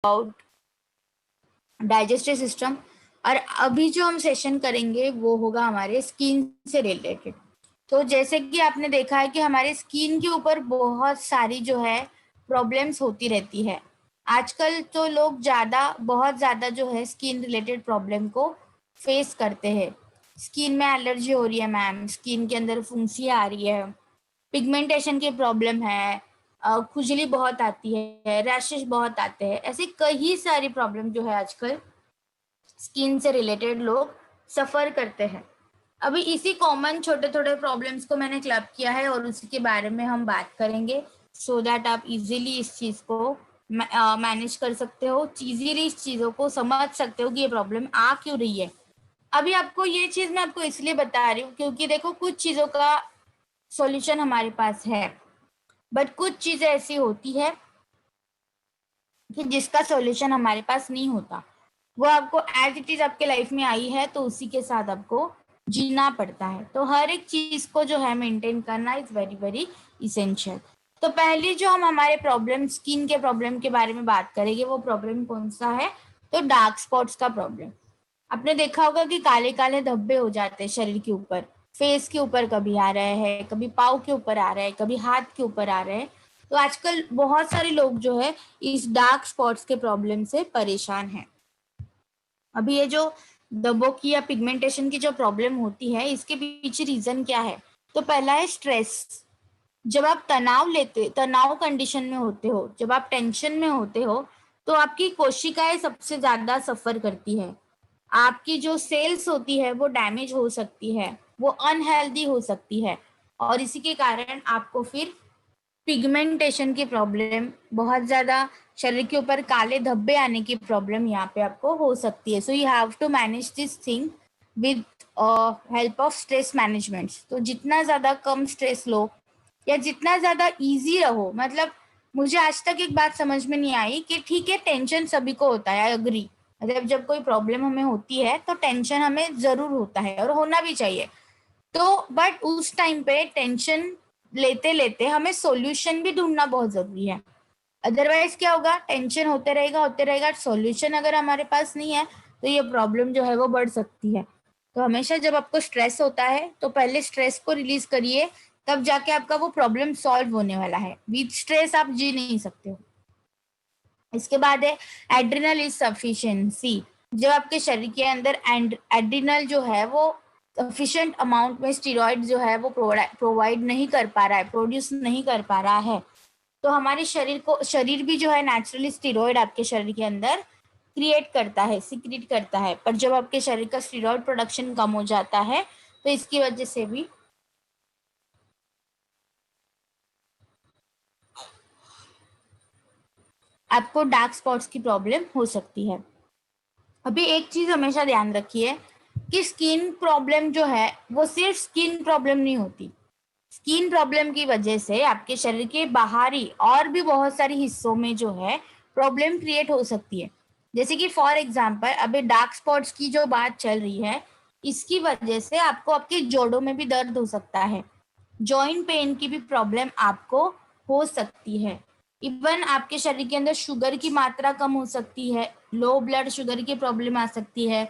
About digestive system. और अभी जो हम सेशन करेंगे वो होगा हमारे स्किन से रिलेटेड। तो जैसे कि आपने देखा है कि हमारे स्किन के ऊपर बहुत सारी जो है प्रॉब्लम्स होती रहती है। आजकल तो लोग बहुत ज़्यादा जो है स्किन रिलेटेड प्रॉब्लम को फेस करते हैं। स्किन में एलर्जी हो रही है मैम, स्किन के अंदर फुंसियाँ आ रही है, पिगमेंटेशन की प्रॉब्लम है, खुजली बहुत आती है, रैशेस बहुत आते हैं। ऐसे कई सारी प्रॉब्लम जो है आजकल स्किन से रिलेटेड लोग सफ़र करते हैं। अभी इसी कॉमन छोटे छोटे प्रॉब्लम्स को मैंने क्लब किया है और उसी के बारे में हम बात करेंगे, सो दैट आप इजीली इस चीज़ को मैनेज कर सकते हो, इजीली इस चीज़ों को समझ सकते हो कि ये प्रॉब्लम आ क्यों रही है। अभी आपको ये चीज़ मैं आपको इसलिए बता रही हूँ क्योंकि देखो कुछ चीज़ों का सॉल्यूशन हमारे पास है, बट कुछ चीज़ें ऐसी होती है कि जिसका सॉल्यूशन हमारे पास नहीं होता। वो आपको एज इट इज आपके लाइफ में आई है तो उसी के साथ आपको जीना पड़ता है। तो हर एक चीज को जो है मेंटेन करना इज वेरी वेरी इसेंशियल। तो पहली जो हम हमारे प्रॉब्लम स्किन के प्रॉब्लम के बारे में बात करेंगे वो प्रॉब्लम कौन सा है, तो डार्क स्पॉट्स का प्रॉब्लम। आपने देखा होगा कि काले काले धब्बे हो जाते हैं शरीर के ऊपर, फेस के ऊपर कभी आ रहे हैं, कभी पाँव के ऊपर आ रहे हैं, कभी हाथ के ऊपर आ रहे हैं। तो आजकल बहुत सारे लोग जो है इस डार्क स्पॉट्स के प्रॉब्लम से परेशान हैं। अभी ये जो धब्बों की या पिगमेंटेशन की जो प्रॉब्लम होती है इसके पीछे रीजन क्या है, तो पहला है स्ट्रेस। जब आप तनाव कंडीशन में होते हो, जब आप टेंशन में होते हो, तो आपकी कोशिकाएं सबसे ज्यादा सफर करती है। आपकी जो सेल्स होती है वो डैमेज हो सकती है, वो अनहेल्दी हो सकती है, और इसी के कारण आपको फिर पिगमेंटेशन की प्रॉब्लम, बहुत ज़्यादा शरीर के ऊपर काले धब्बे आने की प्रॉब्लम यहाँ पे आपको हो सकती है। So you have to manage this thing with help of stress management. तो जितना ज़्यादा कम स्ट्रेस लो या जितना ज़्यादा इजी रहो, मतलब मुझे आज तक एक बात समझ में नहीं आई कि ठीक है टेंशन सभी को होता है, आई अग्री। मतलब जब कोई प्रॉब्लम हमें होती है तो टेंशन हमें ज़रूर होता है और होना भी चाहिए। तो बट उस टाइम पे टेंशन लेते लेते हमें सॉल्यूशन भी ढूंढना बहुत जरूरी है। अदरवाइज क्या होगा, टेंशन होते रहेगा, सॉल्यूशन अगर हमारे पास नहीं है तो ये प्रॉब्लम जो है वो बढ़ सकती है। तो हमेशा जब आपको स्ट्रेस होता है तो पहले स्ट्रेस को रिलीज करिए, तब जाके आपका वो प्रॉब्लम सॉल्व होने वाला है। विद स्ट्रेस आप जी नहीं सकते हो। इसके बाद है एड्रिनल इज सफिशिएंसी। जब आपके शरीर के अंदर एड्रिनल जो है वो सफिशिएंट अमाउंट में स्टीरॉइड जो है वो प्रोवाइड नहीं कर पा रहा है, प्रोड्यूस नहीं कर पा रहा है, तो हमारे शरीर भी जो है नेचुरली स्टीरॉइड आपके शरीर के अंदर क्रिएट करता है, सिक्रीट करता है। पर जब आपके शरीर का स्टीरॉइड प्रोडक्शन कम हो जाता है तो इसकी वजह से भी आपको डार्क स्पॉट्स की प्रॉब्लम हो सकती है। अभी एक चीज हमेशा ध्यान रखिए कि स्किन प्रॉब्लम जो है वो सिर्फ स्किन प्रॉब्लम नहीं होती। स्किन प्रॉब्लम की वजह से आपके शरीर के बाहरी और भी बहुत सारे हिस्सों में जो है प्रॉब्लम क्रिएट हो सकती है। जैसे कि फॉर एग्जांपल अभी डार्क स्पॉट्स की जो बात चल रही है, इसकी वजह से आपको आपके जोड़ों में भी दर्द हो सकता है, जॉइंट पेन की भी प्रॉब्लम आपको हो सकती है। इवन आपके शरीर के अंदर शुगर की मात्रा कम हो सकती है, लो ब्लड शुगर की प्रॉब्लम आ सकती है,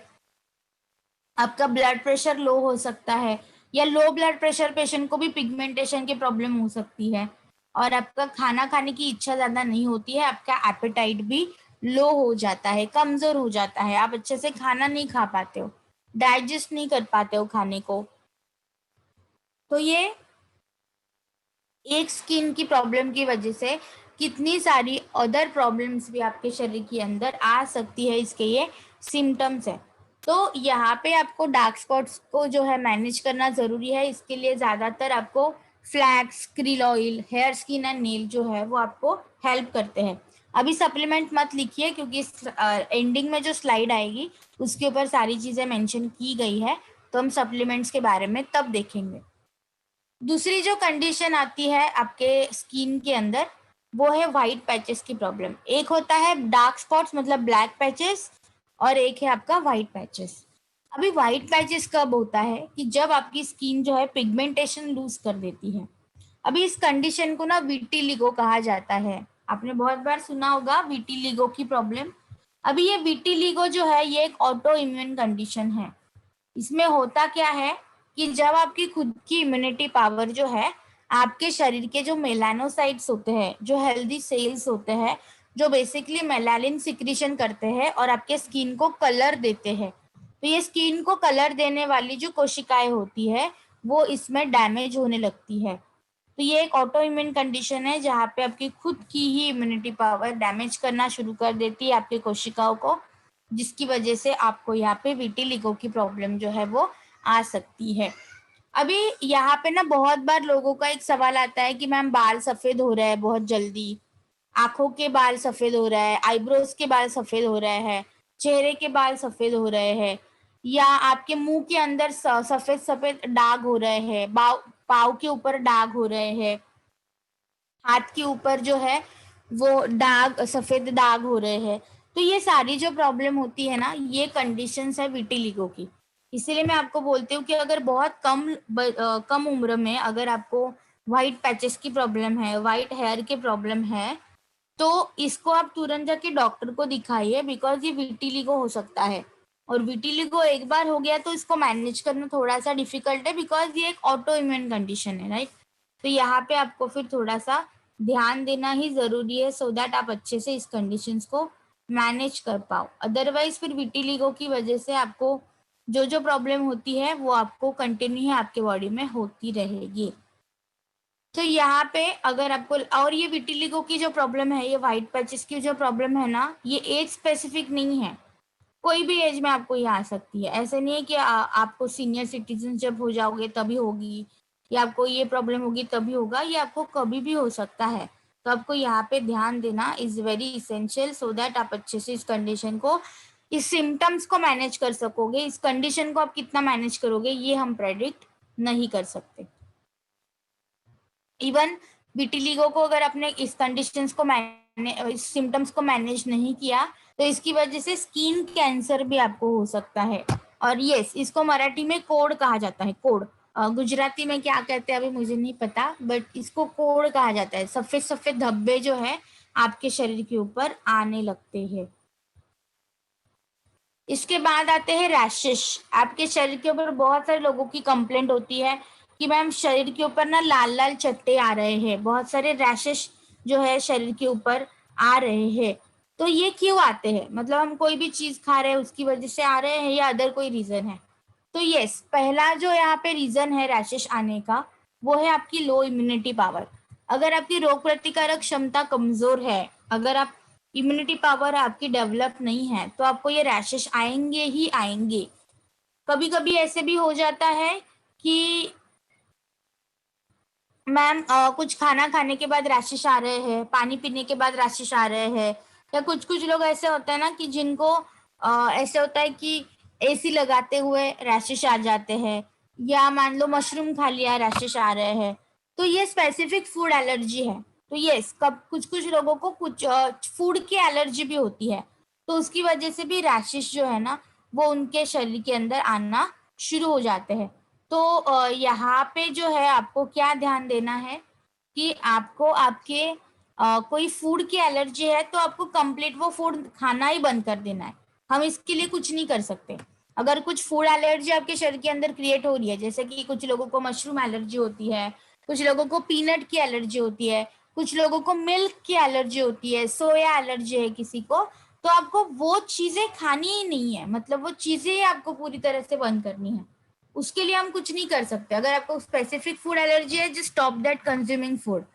आपका ब्लड प्रेशर लो हो सकता है, या लो ब्लड प्रेशर पेशेंट को भी पिगमेंटेशन की प्रॉब्लम हो सकती है, और आपका खाना खाने की इच्छा ज्यादा नहीं होती है, आपका एपेटाइट भी लो हो जाता है, कमजोर हो जाता है, आप अच्छे से खाना नहीं खा पाते हो, डाइजेस्ट नहीं कर पाते हो खाने को। तो ये एक स्किन की प्रॉब्लम की वजह से कितनी सारी अदर प्रॉब्लम्स भी आपके शरीर के अंदर आ सकती है, इसके ये सिम्टम्स है। तो यहाँ पे आपको डार्क स्पॉट्स को जो है मैनेज करना जरूरी है। इसके लिए ज्यादातर आपको flax, krill oil, hair skin and nail जो है वो आपको हेल्प करते हैं। अभी सप्लीमेंट मत लिखिए क्योंकि एंडिंग में जो स्लाइड आएगी उसके ऊपर सारी चीजें मेंशन की गई है, तो हम सप्लीमेंट्स के बारे में तब देखेंगे। दूसरी जो कंडीशन आती है आपके स्किन के अंदर वो है व्हाइट पैचेस की प्रॉब्लम। एक होता है डार्क स्पॉट्स मतलब ब्लैक पैचेस, और एक है आपका व्हाइट पैचेस। अभी व्हाइट पैचेस कब होता है कि जब आपकी स्किन जो है पिगमेंटेशन लूज कर देती है। अभी इस कंडीशन को ना विटिलिगो कहा जाता है। आपने बहुत बार सुना होगा विटिलिगो की प्रॉब्लम। अभी ये विटिलिगो जो है ये एक ऑटो इम्यून कंडीशन है। इसमें होता क्या है कि जब आपकी खुद की इम्यूनिटी पावर जो है, आपके शरीर के जो मेलानोसाइट्स होते हैं, जो हेल्दी सेल्स होते हैं, जो बेसिकली मेलानिन सिक्रीशन करते हैं और आपके स्किन को कलर देते हैं, तो ये स्किन को कलर देने वाली जो कोशिकाएं होती है वो इसमें डैमेज होने लगती है। तो ये एक ऑटो इम्यून कंडीशन है जहाँ पे आपकी खुद की ही इम्यूनिटी पावर डैमेज करना शुरू कर देती है आपकी कोशिकाओं को, जिसकी वजह से आपको यहाँ पे विटिलिगो की प्रॉब्लम जो है वो आ सकती है। अभी यहाँ पे ना बहुत बार लोगों का एक सवाल आता है कि मैम बाल सफेद हो रहा है बहुत जल्दी, आंखों के बाल सफेद हो रहा है, आईब्रोज के बाल सफेद हो रहे हैं, चेहरे के बाल सफेद हो रहे हैं, या आपके मुंह के अंदर सफेद सफेद दाग हो रहे हैं, पाव के ऊपर दाग हो रहे हैं, हाथ के ऊपर जो है वो दाग, सफेद दाग हो रहे हैं। तो ये सारी जो प्रॉब्लम होती है ना, ये कंडीशंस है विटिलिगो की। इसीलिए मैं आपको बोलती हूँ कि अगर बहुत कम उम्र में अगर आपको व्हाइट पैचेस की प्रॉब्लम है, व्हाइट हेयर की प्रॉब्लम है, तो इसको आप तुरंत जाके डॉक्टर को दिखाइए, बिकॉज ये विटिलिगो हो सकता है। और विटिलिगो एक बार हो गया तो इसको मैनेज करना थोड़ा सा डिफिकल्ट है, बिकॉज ये एक ऑटो इम्यून कंडीशन है, राइट। तो यहाँ पे आपको फिर थोड़ा सा ध्यान देना ही जरूरी है, सो दैट आप अच्छे से इस कंडीशंस को मैनेज कर पाओ। अदरवाइज फिर विटिलिगो की वजह से आपको जो जो प्रॉब्लम होती है वो आपको कंटिन्यू ही आपके बॉडी में होती रहेगी। तो यहाँ पे अगर आपको, और ये विटिलिगो की जो प्रॉब्लम है, ये व्हाइट पैचेस की जो प्रॉब्लम है ना, ये एज स्पेसिफिक नहीं है, कोई भी एज में आपको ये आ सकती है। ऐसे नहीं है कि आपको सीनियर सिटीजन जब हो जाओगे तभी होगी, या आपको ये प्रॉब्लम होगी तभी होगा, ये आपको कभी भी हो सकता है। तो आपको यहाँ पे ध्यान देना is very essential, so that आप अच्छे से इस कंडीशन को, इस सिम्टम्स को मैनेज कर सकोगे। इस कंडीशन को आप कितना मैनेज करोगे ये हम प्रेडिक्ट नहीं कर सकते। इवन विटिलिगो को अगर आपने इस कंडीशंस को इस सिम्टम्स को मैनेज नहीं किया, तो इसकी वजह से स्किन कैंसर भी आपको हो सकता है। और यस, इसको मराठी में कोड़ कहा जाता है, कोड़। गुजराती में क्या कहते हैं अभी मुझे नहीं पता, बट इसको कोड़ कहा जाता है। सफेद सफेद धब्बे जो है आपके शरीर के ऊपर आने लगते हैं। इसके बाद आते हैं रैशेस। आपके शरीर के ऊपर बहुत सारे लोगों की कंप्लेंट होती है कि मैम शरीर के ऊपर ना लाल लाल चट्टे आ रहे हैं, बहुत सारे रैशेस जो है शरीर के ऊपर आ रहे हैं। तो ये क्यों आते हैं, मतलब हम कोई भी चीज खा रहे हैं उसकी वजह से आ रहे हैं या अदर कोई रीजन है? तो यस, पहला जो यहाँ पे रीजन है रैशेस आने का, वो है आपकी लो इम्यूनिटी पावर। अगर आपकी रोग प्रतिकारक क्षमता कमजोर है, अगर आप इम्यूनिटी पावर आपकी डेवलप नहीं है, तो आपको ये रैशेस आएंगे ही आएंगे। कभी कभी ऐसे भी हो जाता है कि मैम कुछ खाना खाने के बाद रैशेस आ रहे हैं, पानी पीने के बाद रैशेस आ रहे हैं, या कुछ कुछ लोग ऐसे होते हैं ना कि जिनको ऐसे होता है कि एसी लगाते हुए रैशेस आ जाते हैं, या मान लो मशरूम खा लिया रैशेस आ रहे हैं। तो ये स्पेसिफिक फूड एलर्जी है। तो यस, कब कुछ कुछ लोगों को कुछ फूड की एलर्जी भी होती है, तो उसकी वजह से भी रैशेस जो है ना वो उनके शरीर के अंदर आना शुरू हो जाते हैं। तो यहाँ पे जो है आपको क्या ध्यान देना है कि आपको आपके कोई फूड की एलर्जी है तो आपको कंप्लीट वो फूड खाना ही बंद कर देना है। हम इसके लिए कुछ नहीं कर सकते। अगर कुछ फूड एलर्जी आपके शरीर के अंदर क्रिएट हो रही है, जैसे कि कुछ लोगों को मशरूम एलर्जी होती है, कुछ लोगों को पीनट की एलर्जी होती है, कुछ लोगों को मिल्क की एलर्जी होती है, सोया एलर्जी है किसी को, तो आपको वो चीजें खानी ही नहीं है, मतलब वो चीजें आपको पूरी तरह से बंद करनी है। उसके लिए हम कुछ नहीं कर सकते। अगर आपको स्पेसिफिक फूड एलर्जी है, just stop that consuming food.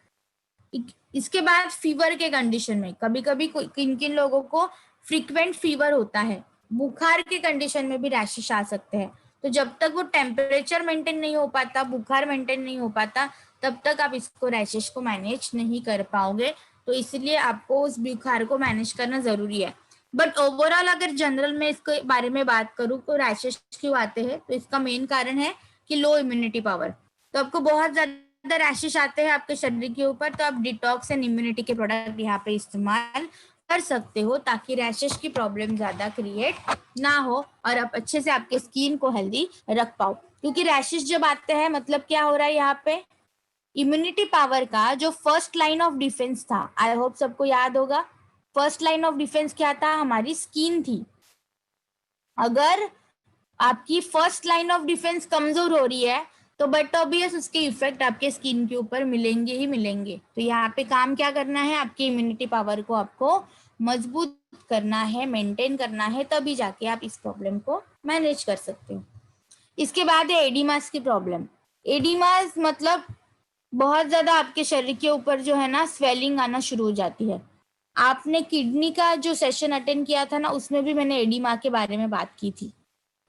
इसके बाद फीवर के कंडीशन में कभी कभी किन किन लोगों को फ्रीक्वेंट फीवर होता है, बुखार के कंडीशन में भी रैशेस आ सकते हैं। तो जब तक वो टेम्परेचर मेंटेन नहीं हो पाता, बुखार मेंटेन नहीं हो पाता, तब तक आप इसको रैशेस को मैनेज नहीं कर पाओगे। तो इसलिए आपको उस बुखार को मैनेज करना जरूरी है। बट ओवरऑल अगर जनरल में इसके बारे में बात करूँ तो रैशेस क्यों आते हैं, तो इसका मेन कारण है कि लो इम्यूनिटी पावर। तो आपको बहुत ज्यादा रैशेस आते हैं आपके शरीर के ऊपर, तो आप डिटॉक्स एंड इम्यूनिटी के प्रोडक्ट यहाँ पे इस्तेमाल कर सकते हो, ताकि रैशेस की प्रॉब्लम ज्यादा क्रिएट ना हो और आप अच्छे से आपके स्किन को हेल्दी रख पाओ। क्योंकि रैशेस जब आते हैं मतलब क्या हो रहा है यहाँ पे, इम्यूनिटी पावर का जो फर्स्ट लाइन ऑफ डिफेंस था, आई होप सबको याद होगा, फर्स्ट लाइन ऑफ डिफेंस क्या था, हमारी स्किन थी। अगर आपकी फर्स्ट लाइन ऑफ डिफेंस कमजोर हो रही है तो बट ऑब्वियस उसके इफेक्ट आपके स्किन के ऊपर मिलेंगे ही मिलेंगे। तो यहाँ पे काम क्या करना है, आपकी इम्यूनिटी पावर को आपको मजबूत करना है, मेंटेन करना है, तभी जाके आप इस प्रॉब्लम को मैनेज कर सकते हो। इसके बाद है एडिमास की प्रॉब्लम। एडिमास मतलब बहुत ज्यादा आपके शरीर के ऊपर जो है ना स्वेलिंग आना शुरू हो जाती है। आपने किडनी का जो सेशन अटेंड किया था ना, उसमें भी मैंने एडिमा के बारे में बात की थी।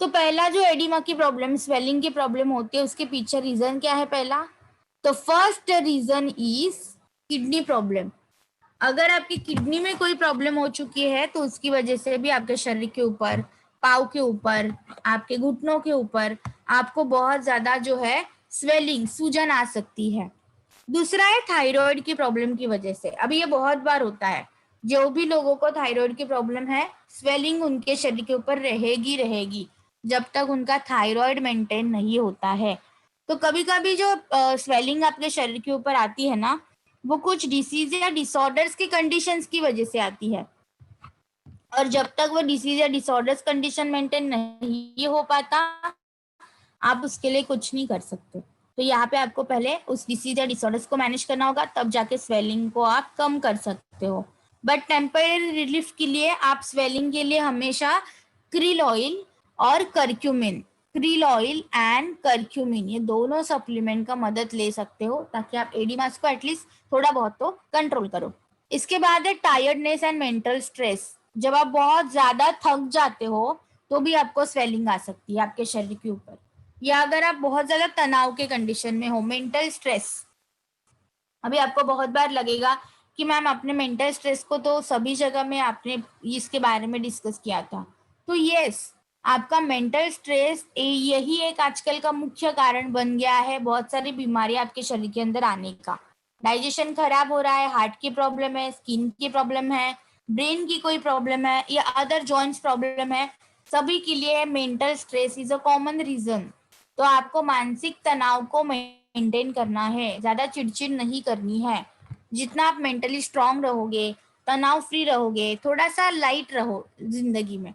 तो पहला जो एडिमा की प्रॉब्लम, स्वेलिंग की प्रॉब्लम होती है, उसके पीछे रीजन क्या है पहला, तो first reason is kidney problem. अगर आपकी किडनी में कोई प्रॉब्लम हो चुकी है तो उसकी वजह से भी आपके शरीर के ऊपर, पाँव के ऊपर, आपके घुटनों के ऊपर आपको बहुत ज्यादा जो है स्वेलिंग, सूजन आ सकती है। दूसरा है थायराइड की प्रॉब्लम की वजह से। अभी ये बहुत बार होता है, जो भी लोगों को थायराइड की प्रॉब्लम है, स्वेलिंग उनके शरीर के ऊपर रहेगी रहेगी जब तक उनका थायराइड मेंटेन नहीं होता है। तो कभी कभी जो स्वेलिंग आपके शरीर के ऊपर आती है ना, वो कुछ डिसीज या डिसऑर्डर्स की कंडीशंस की वजह से आती है। और जब तक वो डिसीज या डिसऑर्डर्स कंडीशन मेंटेन नहीं हो पाता, आप उसके लिए कुछ नहीं कर सकते। तो यहाँ पे आपको पहले उस डिसीज या डिसऑर्डर्स को मैनेज करना होगा, तब जाके स्वेलिंग को आप कम कर सकते हो। बट टेम्परेरी रिलीफ के लिए आप स्वेलिंग के लिए हमेशा क्रिल ऑयल और curcumin, krill oil and curcumin, ये दोनों सप्लीमेंट का मदद ले सकते हो, ताकि आप एडिमास को एटलीस्ट थोड़ा बहुत तो कंट्रोल करो। इसके बाद है टायर्डनेस एंड मेंटल स्ट्रेस। जब आप बहुत ज्यादा थक जाते हो तो भी आपको स्वेलिंग आ सकती है आपके शरीर के ऊपर, या अगर आप बहुत ज्यादा तनाव के कंडीशन में हो, मेंटल स्ट्रेस। अभी आपको बहुत बार लगेगा कि मैम अपने मेंटल स्ट्रेस को तो सभी जगह में आपने इसके बारे में डिस्कस किया था। तो यस, आपका मेंटल स्ट्रेस यही एक आजकल का मुख्य कारण बन गया है बहुत सारी बीमारी आपके शरीर के अंदर आने का। डाइजेशन खराब हो रहा है, हार्ट की प्रॉब्लम है, स्किन की प्रॉब्लम है, ब्रेन की कोई प्रॉब्लम है, या अदर जॉइंट्स प्रॉब्लम है, सभी के लिए mental stress is a common reason. तो आपको मानसिक तनाव को मेंटेन करना है, ज्यादा चिड़चिड़ नहीं करनी है। जितना आप मेंटली स्ट्रांग रहोगे, तनाव फ्री रहोगे, थोड़ा सा लाइट रहो जिंदगी में,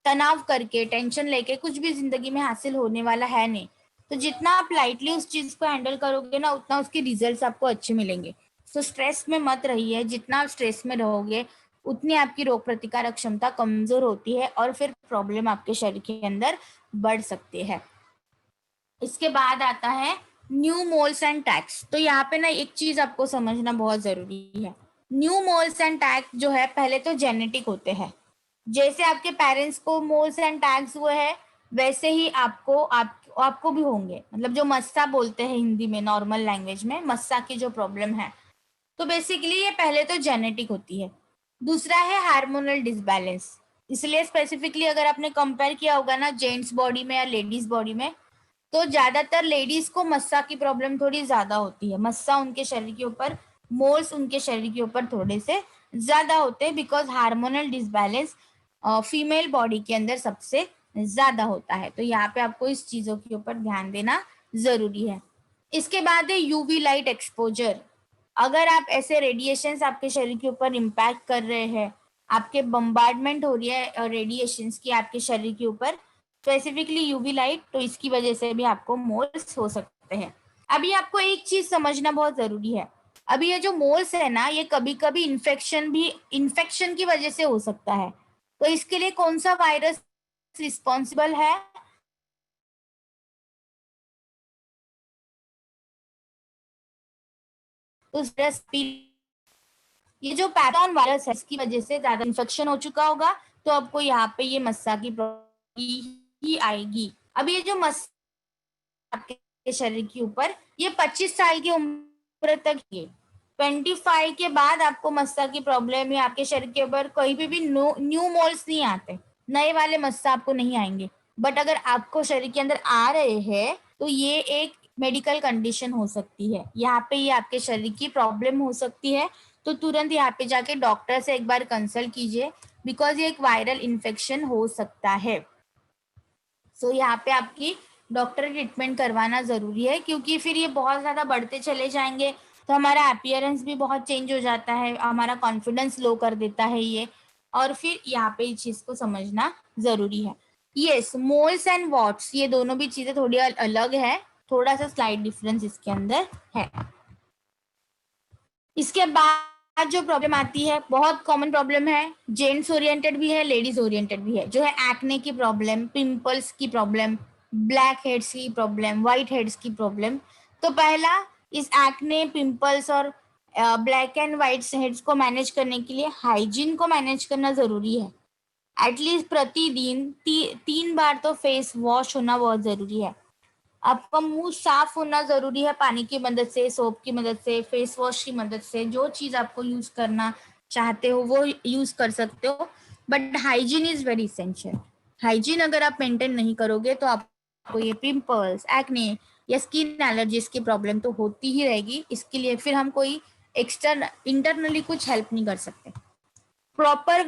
तनाव करके टेंशन लेके कुछ भी जिंदगी में हासिल होने वाला है नहीं। तो जितना आप लाइटली उस चीज को हैंडल करोगे ना, उतना उसके रिजल्ट्स आपको अच्छे मिलेंगे। तो स्ट्रेस में मत रहिए, जितना आप स्ट्रेस में रहोगे उतनी आपकी रोग प्रतिकारक क्षमता कमजोर होती है और फिर प्रॉब्लम आपके शरीर के अंदर बढ़ सकते हैं। इसके बाद आता है न्यू मोल्स एंड टैक्स। तो यहाँ पे ना एक चीज आपको समझना बहुत जरूरी है। न्यू मोल्स एंड टैक्स जो है पहले तो जेनेटिक होते हैं। जैसे आपके पेरेंट्स को मोल्स एंड टैग्स हुए हैं, वैसे ही आपको भी होंगे। मतलब जो मस्सा बोलते हैं हिंदी में, नॉर्मल लैंग्वेज में मस्सा की जो प्रॉब्लम है, तो बेसिकली ये पहले तो जेनेटिक होती है। दूसरा है हार्मोनल डिसबैलेंस। इसलिए स्पेसिफिकली अगर आपने कंपेयर किया होगा ना जेंट्स बॉडी में या लेडीज बॉडी में, तो ज्यादातर लेडीज को मस्सा की प्रॉब्लम थोड़ी ज्यादा होती है। मस्सा उनके शरीर के ऊपर, मोल्स उनके शरीर के ऊपर थोड़े से ज्यादा होते हैं, because hormonal disbalance female body के अंदर सबसे ज्यादा होता है। तो यहाँ पे आपको इस चीजों के ऊपर ध्यान देना जरूरी है। इसके बाद है यूवी लाइट एक्सपोजर। अगर आप ऐसे रेडिएशंस आपके शरीर के ऊपर इम्पैक्ट कर रहे हैं, आपके बम्बार्डमेंट हो रही है रेडिएशंस की आपके शरीर के ऊपर, स्पेसिफिकली यूवी लाइट, तो इसकी वजह से भी आपको मोल्स हो सकते हैं। अभी आपको एक चीज समझना बहुत जरूरी है। अभी ये जो मोल्स है ना, ये कभी कभी इन्फेक्शन की वजह से हो सकता है। तो इसके लिए कौन सा वायरस रिस्पॉन्सिबल है, उस ये जो पैथॉन वायरस है, इसकी वजह से ज्यादा इन्फेक्शन हो चुका होगा, तो आपको यहाँ पे ये मस्सा की प्रॉब्लम ही आएगी। अब ये जो मस्सा आपके शरीर के ऊपर, ये 25 साल की उम्र तक, ये 25 के बाद आपको मस्सा की प्रॉब्लम या आपके शरीर के ऊपर कहीं भी न्यू मोल्स नहीं आते, नए वाले मस्सा आपको नहीं आएंगे। बट अगर आपको शरीर के अंदर आ रहे हैं तो ये एक मेडिकल कंडीशन हो सकती है, यहाँ पे ये आपके शरीर की प्रॉब्लम हो सकती है। तो तुरंत यहाँ पे जाके डॉक्टर से एक बार कंसल्ट कीजिए, बिकॉज ये एक वायरल इन्फेक्शन हो सकता है। सो यहाँ पे आपकी डॉक्टर ट्रीटमेंट करवाना ज़रूरी है, क्योंकि फिर ये बहुत ज़्यादा बढ़ते चले जाएंगे तो हमारा अपीयरेंस भी बहुत चेंज हो जाता है, हमारा कॉन्फिडेंस लो कर देता है ये, और फिर यहाँ पे इस चीज़ को समझना ज़रूरी है। यस, मोल्स एंड वॉट्स ये दोनों भी चीज़ें थोड़ी अलग है, थोड़ा सा स्लाइड डिफरेंस इसके अंदर है। इसके बाद जो प्रॉब्लम आती है, बहुत कॉमन प्रॉब्लम है, जेंट्स ओरिएंटेड भी है, लेडीज ओरिएंटेड भी है, जो है एक्ने की प्रॉब्लम, पिंपल्स की प्रॉब्लम, ब्लैक हेड्स की प्रॉब्लम, व्हाइट हेड्स की प्रॉब्लम। तो पहला, इस एक्ने, पिंपल्स और ब्लैक एंड व्हाइट हेड्स को मैनेज करने के लिए हाइजीन को मैनेज करना जरूरी है। एटलीस्ट प्रतिदिन 3 बार तो फेस वॉश होना बहुत जरूरी है। आपका मुंह साफ होना जरूरी है, पानी की मदद से, सोप की मदद से, फेस वॉश की मदद से, जो चीज आपको यूज करना चाहते हो वो यूज कर सकते हो, but hygiene is very essential. Hygiene अगर आप मेंटेन नहीं करोगे तो आपको ये पिंपल्स, एक्ने या स्किन एलर्जीज की प्रॉब्लम तो होती ही रहेगी। इसके लिए फिर हम कोई एक्सटर्नल इंटरनली कुछ हेल्प नहीं कर सकते। प्रॉपर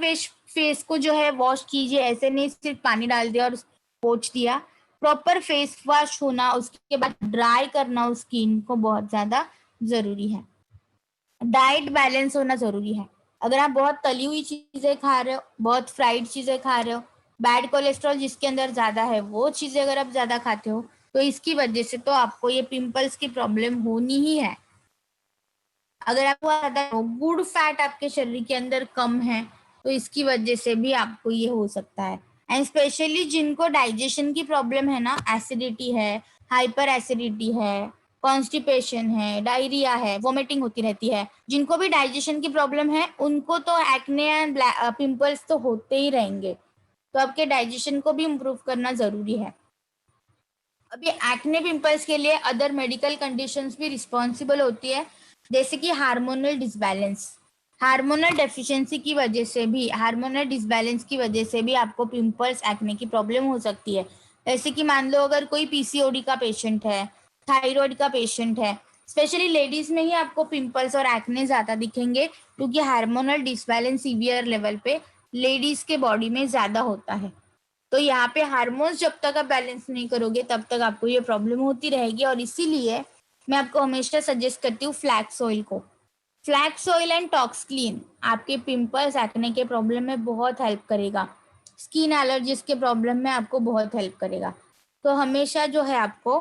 फेस को जो है वॉश कीजिए, ऐसे नहीं सिर्फ पानी डाल दिया और पोंछ दिया। प्रॉपर फेस वॉश होना, उसके बाद ड्राई करना उस स्किन को बहुत ज्यादा जरूरी है। डाइट बैलेंस होना जरूरी है। अगर आप बहुत तली हुई चीजें खा रहे हो, बहुत फ्राइड चीजें खा रहे हो, बैड कोलेस्ट्रॉल जिसके अंदर ज्यादा है वो चीजें अगर आप ज्यादा खाते हो, तो इसकी वजह से तो आपको ये पिंपल्स की प्रॉब्लम होनी ही है। अगर आपको ज्यादा गुड फैट आपके शरीर के अंदर कम है तो इसकी वजह से भी आपको ये हो सकता है। एंड स्पेशली जिनको डाइजेशन की प्रॉब्लम है ना, एसिडिटी है, हाइपर एसिडिटी है, कॉन्स्टिपेशन है, डायरिया है, वोमिटिंग होती रहती है, जिनको भी डाइजेशन की प्रॉब्लम है उनको तो एक्ने एंड पिंपल्स तो होते ही रहेंगे। तो आपके डाइजेशन को भी इम्प्रूव करना जरूरी है। अभी एक्ने पिंपल्स के लिए अदर मेडिकल कंडीशंस भी रिस्पॉन्सिबल होती है, जैसे कि हार्मोनल डिसबैलेंस। हार्मोनल डेफिशिएंसी की वजह से भी, हार्मोनल डिसबैलेंस की वजह से भी आपको पिंपल्स, एक्ने की प्रॉब्लम हो सकती है। जैसे कि मान लो अगर कोई पीसीओडी का पेशेंट है, थायराइड का पेशेंट है, स्पेशली लेडीज में ही आपको पिंपल्स और एक्ने ज्यादा दिखेंगे, क्योंकि हार्मोनल डिसबैलेंस सीवियर लेवल पे लेडीज के बॉडी में ज्यादा होता है। तो यहाँ पे हार्मोन्स जब तक आप बैलेंस नहीं करोगे तब तक आपको ये प्रॉब्लम होती रहेगी, और इसीलिए मैं आपको हमेशा सजेस्ट करती हूँ फ्लैक्स ऑयल को। Flax oil and talks clean आपके पिंपल्स, एक्ने के प्रॉब्लम में बहुत हेल्प करेगा। स्किन एलर्जीज के प्रॉब्लम में आपको बहुत हेल्प करेगा। तो हमेशा जो है आपको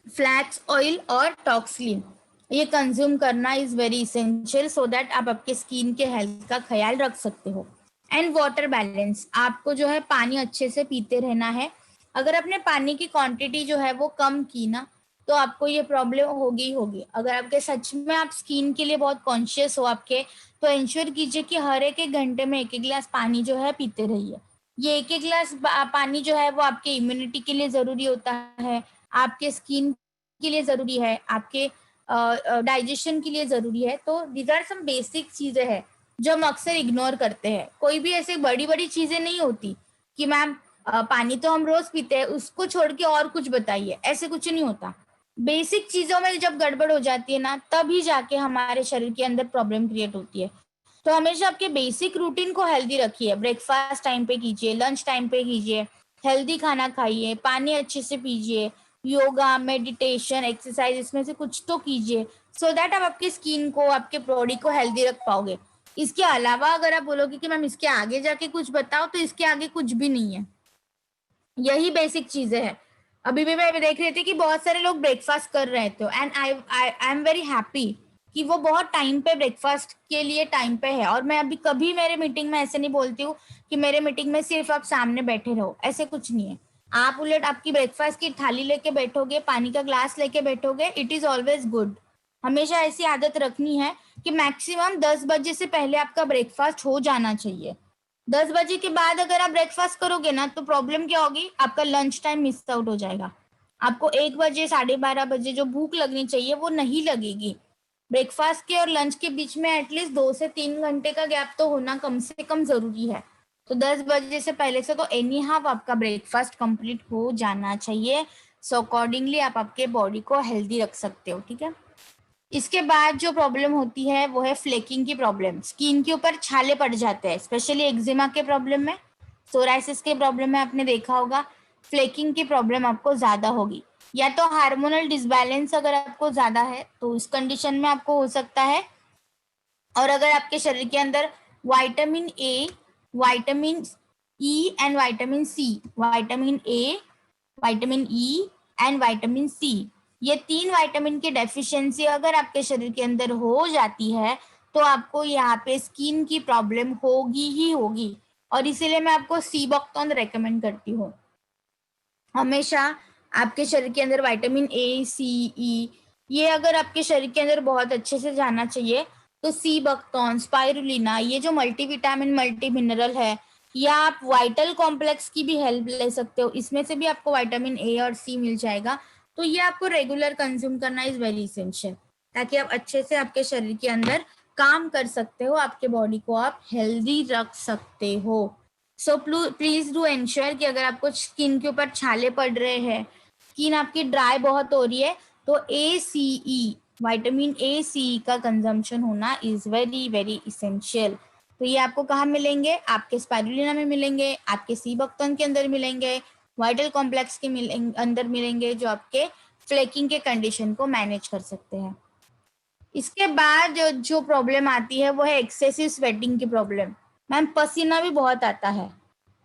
फ्लैक्स ऑयल और टॉक्सलिन ये कंज्यूम करना is very essential, so that आप आपके स्किन के हेल्थ का ख्याल रख सकते हो। एंड वाटर बैलेंस, आपको जो है पानी अच्छे से पीते रहना है। अगर आपने पानी की क्वांटिटी जो है वो कम की ना, तो आपको ये प्रॉब्लम होगी ही होगी। अगर आपके सच में आप स्किन के लिए बहुत कॉन्शियस हो आपके, तो इंश्योर कीजिए कि हर एक घंटे में एक एक गिलास पानी जो है पीते रहिए। ये एक एक गिलास पानी जो है वो आपके इम्यूनिटी के लिए जरूरी होता है, आपके स्किन के लिए जरूरी है, आपके डाइजेशन के लिए जरूरी है। तो दीज आर सम बेसिक चीजें हैं जो हम अक्सर इग्नोर करते हैं। कोई भी ऐसे बड़ी बड़ी चीजें नहीं होती कि मैम पानी तो हम रोज पीते हैं, उसको छोड़ के और कुछ बताइए, ऐसे कुछ नहीं होता। बेसिक चीजों में जब गड़बड़ हो जाती है ना, तभी जाके हमारे शरीर के अंदर प्रॉब्लम क्रिएट होती है। तो हमेशा आपके बेसिक रूटीन को हेल्दी रखिए, ब्रेकफास्ट टाइम पे कीजिए, लंच टाइम पे कीजिए, हेल्दी खाना खाइए, पानी अच्छे से पीजिए, योगा, मेडिटेशन, एक्सरसाइज इसमें से कुछ तो कीजिए, सो दैट आप आपकी स्किन को, आपके बॉडी को हेल्दी रख पाओगे। इसके अलावा अगर आप बोलोगे कि मैम इसके आगे जाके कुछ बताओ, तो इसके आगे कुछ भी नहीं है, यही बेसिक चीजें हैं। अभी भी मैं देख रही थी कि बहुत सारे लोग ब्रेकफास्ट कर रहे थे, and I am very happy कि वो बहुत टाइम पे ब्रेकफास्ट के लिए टाइम पे है। और मैं अभी कभी मेरे मीटिंग में ऐसे नहीं बोलती हूँ कि मेरे मीटिंग में सिर्फ आप सामने बैठे रहो, ऐसे कुछ नहीं है। आप उलट आपकी ब्रेकफास्ट की थाली लेके बैठोगे, पानी का ग्लास लेके बैठोगे, इट इज ऑलवेज गुड। हमेशा ऐसी आदत रखनी है कि मैक्सिमम 10 बजे से पहले आपका ब्रेकफास्ट हो जाना चाहिए। 10 बजे के बाद अगर आप ब्रेकफास्ट करोगे ना, तो प्रॉब्लम क्या होगी, आपका लंच टाइम मिस आउट हो जाएगा। आपको 1 बजे, 12:30 बजे जो भूख लगनी चाहिए वो नहीं लगेगी। ब्रेकफास्ट के और लंच के बीच में एटलीस्ट 2 से 3 घंटे का गैप तो होना कम से कम जरूरी है। तो 10 बजे से पहले से तो एनी हाउ आपका ब्रेकफास्ट कंप्लीट हो जाना चाहिए। सो अकॉर्डिंगली आप आपके बॉडी को हेल्दी रख सकते हो, ठीक है। इसके बाद जो प्रॉब्लम होती है वो है फ्लेकिंग की प्रॉब्लम। स्किन के ऊपर छाले पड़ जाते हैं, स्पेशली एक्जिमा के प्रॉब्लम में, सोराइसिस के प्रॉब्लम में आपने देखा होगा फ्लेकिंग की प्रॉब्लम आपको ज्यादा होगी। या तो हार्मोनल डिसबैलेंस अगर आपको ज्यादा है तो उस कंडीशन में आपको हो सकता है। और अगर आपके शरीर के अंदर vitamin A, vitamin E and vitamin C, vitamin A, vitamin E and vitamin C, ये 3 विटामिन की डेफिशिएंसी अगर आपके शरीर के अंदर हो जाती है तो आपको यहाँ पे स्किन की प्रॉब्लम होगी ही होगी। और इसीलिए मैं आपको सीबोक्टोन रेकमेंड करती हूँ। हमेशा आपके शरीर के अंदर विटामिन ए, सी, ई, ये अगर आपके शरीर के अंदर बहुत अच्छे से जाना चाहिए तो सी बक्तौन, स्पाइरुलिना, ये जो मल्टीविटामिन मल्टी मिनरल है, या आप वाइटल कॉम्प्लेक्स की भी हेल्प ले सकते हो, इसमें से भी आपको विटामिन ए और सी मिल जाएगा। तो ये आपको रेगुलर कंज्यूम करना इज वेरी इसेंशियल, ताकि आप अच्छे से आपके शरीर के अंदर काम कर सकते हो, आपके बॉडी को आप हेल्दी रख सकते हो। सो प्लीज डू एंश्योर कि अगर आपको स्किन के ऊपर छाले पड़ रहे हैं, स्किन आपकी ड्राई बहुत हो रही है, तो ए सी ई, विटामिन ए सी का कंजम्पशन होना इज वेरी वेरी इसेंशियल। तो ये आपको कहाँ मिलेंगे? आपके स्पाइरुलिना में मिलेंगे, आपके सी बक्तन के अंदर मिलेंगे, वाइटल कॉम्प्लेक्स के अंदर मिलेंगे, जो आपके फ्लेकिंग के कंडीशन को मैनेज कर सकते हैं। इसके बाद जो प्रॉब्लम आती है वो है एक्सेसिव स्वेटिंग की प्रॉब्लम। मैम पसीना भी बहुत आता है,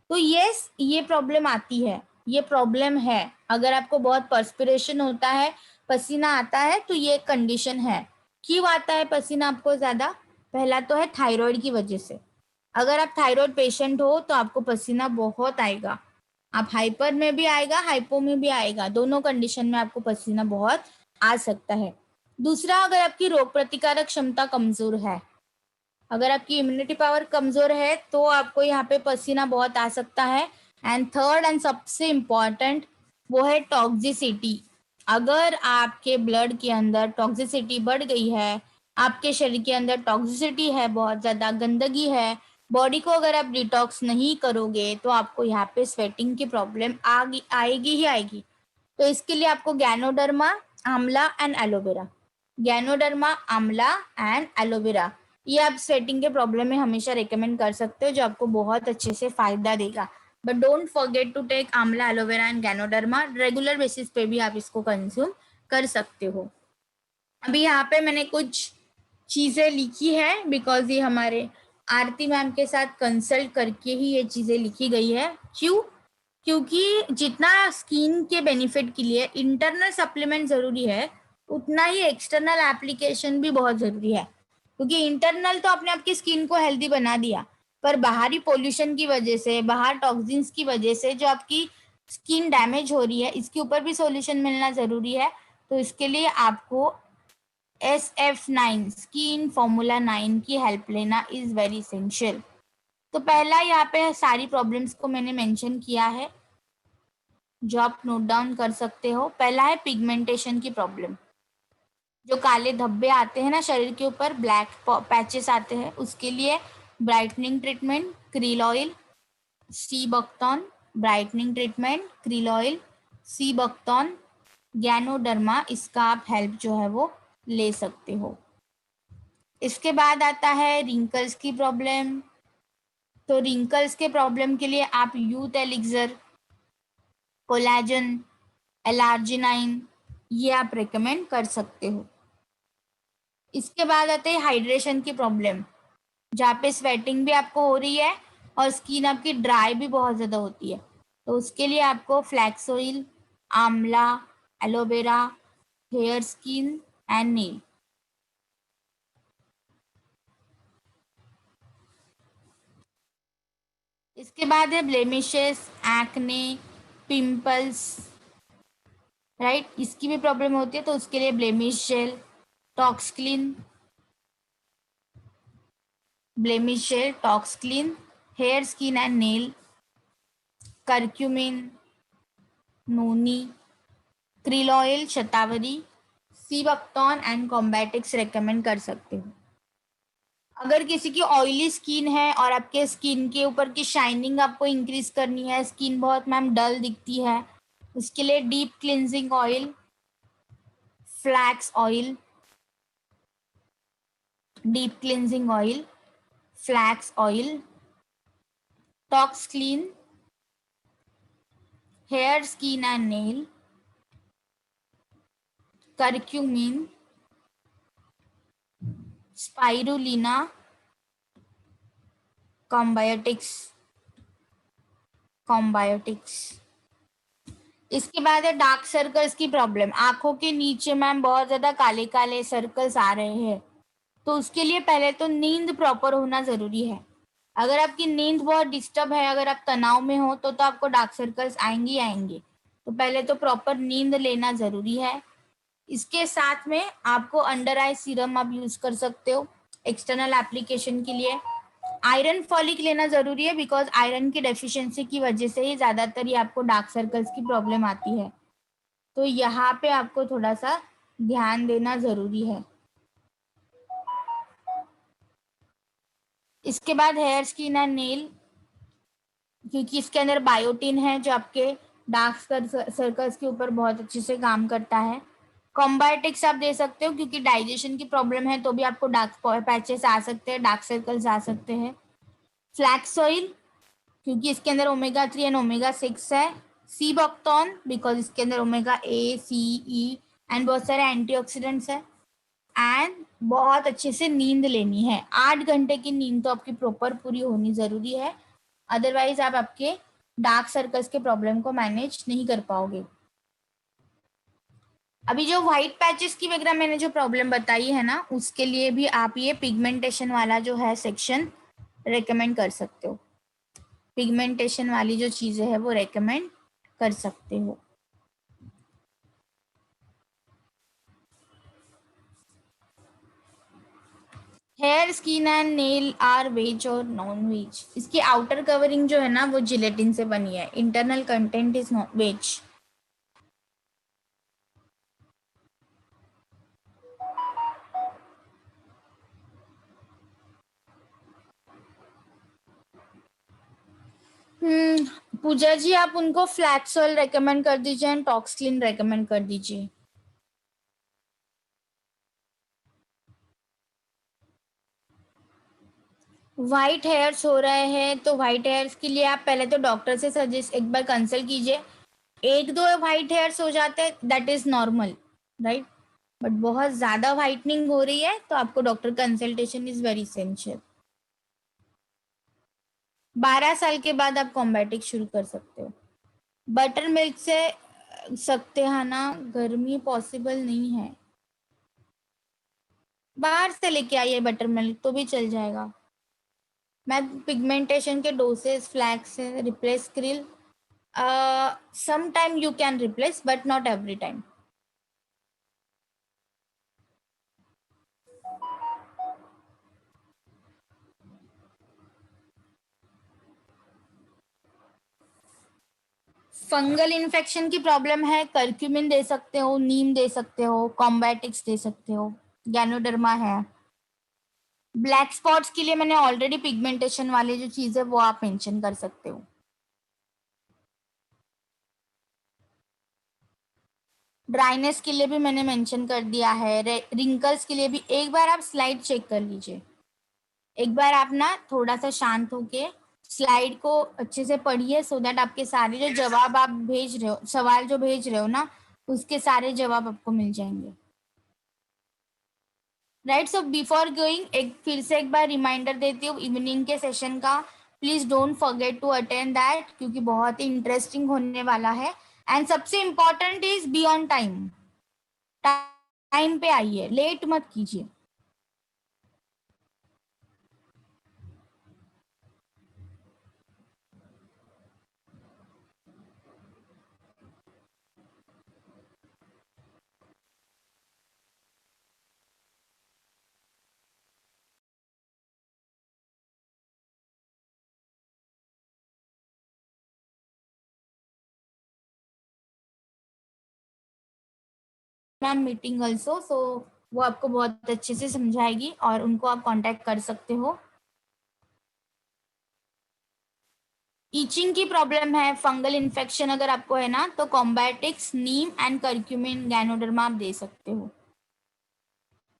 तो यस ये प्रॉब्लम आती है, ये प्रॉब्लम है। अगर आपको बहुत पर्सपिरेशन होता है, पसीना आता है, तो ये कंडीशन है। क्यों आता है पसीना आपको ज्यादा? पहला तो है थायराइड की वजह से। अगर आप थायराइड पेशेंट हो तो आपको पसीना बहुत आएगा। आप हाइपर में भी आएगा, हाइपो में भी आएगा, दोनों कंडीशन में आपको पसीना बहुत आ सकता है। दूसरा, अगर आपकी रोग प्रतिकारक क्षमता कमजोर है, अगर आपकी इम्यूनिटी पावर कमजोर है तो आपको यहाँ पे पसीना बहुत आ सकता है। एंड थर्ड एंड सबसे इम्पॉर्टेंट वो है टॉक्सिसिटी। अगर आपके ब्लड के अंदर टॉक्सिसिटी बढ़ गई है, आपके शरीर के अंदर टॉक्सिसिटी है, बहुत ज्यादा गंदगी है, बॉडी को अगर आप डिटॉक्स नहीं करोगे तो आपको यहाँ पे स्वेटिंग की प्रॉब्लम आएगी ही आएगी। तो इसके लिए आपको गैनोडर्मा, आंवला एंड एलोवेरा, गैनोडर्मा, आंवला एंड एलोवेरा, ये आप स्वेटिंग के प्रॉब्लम में हमेशा रिकमेंड कर सकते हो, जो आपको बहुत अच्छे से फायदा देगा। But don't forget to take amla, aloe vera and ganoderma, regular basis पे भी आप इसको कंज्यूम कर सकते हो। अभी यहाँ पे मैंने कुछ चीजें लिखी है, बिकॉज ये हमारे आरती मैम के साथ कंसल्ट करके ही ये चीजें लिखी गई है। क्यों? क्योंकि जितना स्किन के बेनिफिट के लिए इंटरनल सप्लीमेंट जरूरी है, उतना ही एक्सटर्नल एप्लीकेशन भी बहुत जरूरी है। क्योंकि इंटरनल तो आपने आपकी स्किन को हेल्दी बना दिया, पर बाहरी पोल्यूशन की वजह से, बाहर टॉक्सिन्स की वजह से जो आपकी स्किन डैमेज हो रही है, इसके ऊपर भी सॉल्यूशन मिलना जरूरी है। तो इसके लिए आपको SF9, स्किन फॉर्मूला 9 की हेल्प लेना इज वेरी इसेंशियल। तो पहला यहाँ पे सारी प्रॉब्लम्स को मैंने मेंशन किया है, जो आप नोट डाउन कर सकते हो। पहला है पिगमेंटेशन की प्रॉब्लम, जो काले धब्बे आते हैं ना शरीर के ऊपर, ब्लैक पैचेस आते हैं, उसके लिए ब्राइटनिंग ट्रीटमेंट, क्रील ऑयल, सी बक्तौन, ब्राइटनिंग ट्रीटमेंट, क्रील ऑयल, सी बक्तौन, गैनोडर्मा, इसका आप हेल्प जो है वो ले सकते हो। इसके बाद आता है रिंकल्स की प्रॉब्लम। तो रिंकल्स के प्रॉब्लम के लिए आप यूथ एलिक्सर, कोलाजन, एलार्जिनाइन, ये आप रिकमेंड कर सकते हो। इसके बाद आते हैं हाइड्रेशन की प्रॉब्लम, जहाँ पे स्वेटिंग भी आपको हो रही है और स्किन आपकी ड्राई भी बहुत ज़्यादा होती है। तो उसके लिए आपको flax oil, amla, aloe vera, hair, skin and nail. इसके बाद है ब्लेमिशेस, एक्ने, पिंपल्स, राइट, इसकी भी प्रॉब्लम होती है। तो उसके लिए blemish gel, toxclean, blemish gel, toxclean, hair, skin and nail, curcumin, noni, krill oil, shatavari, sea buckthorn and combatics recommend कर सकते हो। अगर किसी की ऑयली स्किन है और आपके स्किन के ऊपर की शाइनिंग आपको इंक्रीज करनी है, स्किन बहुत मैम डल दिखती है, उसके लिए deep cleansing oil, flax oil, deep cleansing oil, flax oil, tox clean, hair, skin and nail, curcumin, spirulina, combiotics. इसके बाद है डार्क सर्कल्स की प्रॉब्लम। आंखों के नीचे मैम बहुत ज्यादा काले काले सर्कल्स आ रहे हैं, तो उसके लिए पहले तो नींद प्रॉपर होना जरूरी है। अगर आपकी नींद बहुत डिस्टर्ब है, अगर आप तनाव में हो, तो आपको डार्क सर्कल्स आएंगे ही आएंगे। तो पहले तो प्रॉपर नींद लेना जरूरी है। इसके साथ में आपको अंडर आई सीरम आप यूज कर सकते हो एक्सटर्नल एप्लीकेशन के लिए। आयरन फॉलिक लेना जरूरी है, बिकॉज आयरन की डेफिशिएंसी की वजह से ही ज्यादातर ये आपको डार्क सर्कल्स की प्रॉब्लम आती है। तो यहाँ पे आपको थोड़ा सा ध्यान देना जरूरी है। इसके बाद हेयर, स्किन एंड नेल, क्योंकि इसके अंदर बायोटिन है जो आपके डार्क सर्कल्स के ऊपर बहुत अच्छे से काम करता है। कॉम्बायोटिक्स आप दे सकते हो, क्योंकि डाइजेशन की प्रॉब्लम है तो भी आपको डार्क पैचेस आ सकते हैं, डार्क सर्कल्स आ सकते हैं। फ्लैक्स ऑयल, क्योंकि इसके अंदर ओमेगा 3 एंड ओमेगा 6 है। सी बॉक्टॉन, बिकॉज इसके अंदर omega A, C, E and बहुत सारे एंटीऑक्सीडेंट्स है। एंड बहुत अच्छे से नींद लेनी है, 8 घंटे की नींद तो आपकी प्रॉपर पूरी होनी जरूरी है, अदरवाइज आप आपके डार्क सर्कल्स के प्रॉब्लम को मैनेज नहीं कर पाओगे। अभी जो व्हाइट पैचेस की वगैरह मैंने जो प्रॉब्लम बताई है ना, उसके लिए भी आप ये पिगमेंटेशन वाला जो है सेक्शन रेकमेंड कर सकते हो। पिगमेंटेशन वाली जो चीजें है वो रेकमेंड कर सकते हो। Hair, skin and nail are veg और नॉन वेज। इसकी आउटर कवरिंग जो है ना वो जिलेटिन से बनी है, internal content is not veg. Pooja ji, आप उनको फ्लैक्स ऑयल रेकमेंड कर दीजिए एंड टॉक्सक्लीन रेकमेंड कर दीजिए। व्हाइट हेयर्स हो रहे हैं तो व्हाइट हेयर्स के लिए आप पहले तो डॉक्टर से सजेस्ट एक बार कंसल्ट कीजिए। एक दो व्हाइट हेयर्स हो जाते हैं, that is normal, right. But बहुत ज्यादा व्हाइटनिंग हो रही है तो आपको doctor consultation is very essential. 12 साल के बाद आप कॉम्बैटिक शुरू कर सकते हो। बटर मिल्क से सकते हैं ना, गर्मी पॉसिबल नहीं है। बाहर से लेके आइए बटर मिल्क तो भी चल जाएगा। मैं पिगमेंटेशन के डोसेस फ्लैक्स से replace krill, some time you can replace but not every time. Fungal infection की प्रॉब्लम है, कर्क्यूमिन दे सकते हो, नीम दे सकते हो, कॉम्बैटिक्स दे सकते हो, गैनोडर्मा है। ब्लैक स्पॉट्स के लिए मैंने ऑलरेडी पिगमेंटेशन वाली जो चीज है वो आप मेंशन कर सकते हो। ड्राइनेस के लिए भी मैंने मेंशन कर दिया है। रिंकल्स के लिए भी एक बार आप स्लाइड चेक कर लीजिए। एक बार आप ना थोड़ा सा शांत होके स्लाइड को अच्छे से पढ़िए, सो दैट आपके सारे जो जवाब आप भेज रहे हो, सवाल जो भेज रहे हो ना, उसके सारे जवाब आपको मिल जाएंगे। राइट, सो बिफोर गोइंग एक फिर से एक बार रिमाइंडर देती हूँ इवनिंग के सेशन का। Please don't forget to attend that, क्योंकि बहुत ही इंटरेस्टिंग होने वाला है। एंड सबसे important is be on time, time पे आइए, लेट मत कीजिए। मैम मीटिंग ऑल्सो, सो वो आपको बहुत अच्छे से समझाएगी और उनको आप कांटेक्ट कर सकते हो। ईचिंग की प्रॉब्लम है, फंगल इन्फेक्शन अगर आपको है ना, तो combiotics, neem and curcumin, ganoderma आप दे सकते हो।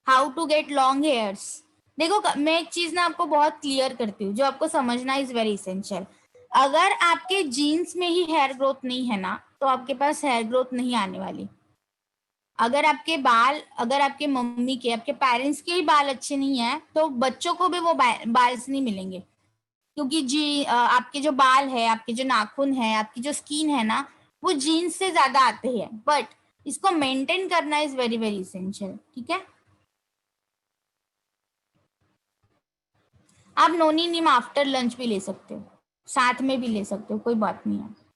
How to get long hairs. देखो मैं एक चीज ना आपको बहुत क्लियर करती हूँ, जो आपको समझना इज वेरी इसेंशियल। अगर आपके जीन्स में ही हेयर ग्रोथ नहीं है ना, तो आपके पास हेयर ग्रोथ नहीं आने वाली। अगर आपके बाल, अगर आपके मम्मी के, आपके पेरेंट्स के ही बाल अच्छे नहीं है, तो बच्चों को भी वो बाल नहीं मिलेंगे। क्योंकि जी आपके जो बाल है, आपके जो नाखून है, आपकी जो स्किन है ना, वो जीन्स से ज्यादा आते हैं, बट इसको मेंटेन करना इज वेरी वेरी इसेंशियल। ठीक है, आप नोनी नीम आफ्टर लंच भी ले सकते हो, साथ में भी ले सकते हो, कोई बात नहीं है।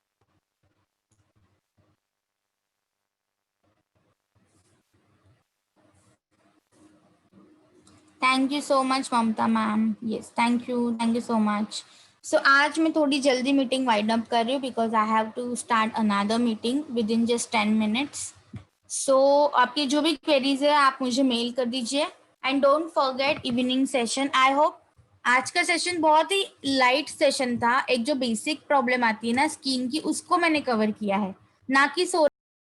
Thank you so much Mamta ma'am, yes thank you so much. So आज मैं थोड़ी जल्दी मीटिंग वाइंड अप कर रही हूँ, because I have to start another meeting within just 10 minutes। So आपकी जो भी क्वेरीज है आप मुझे मेल कर दीजिए। And don't forget evening session. I hope आज का सेशन बहुत ही लाइट सेशन था। एक जो बेसिक प्रॉब्लम आती है ना स्किन की, उसको मैंने कवर किया है, ना कि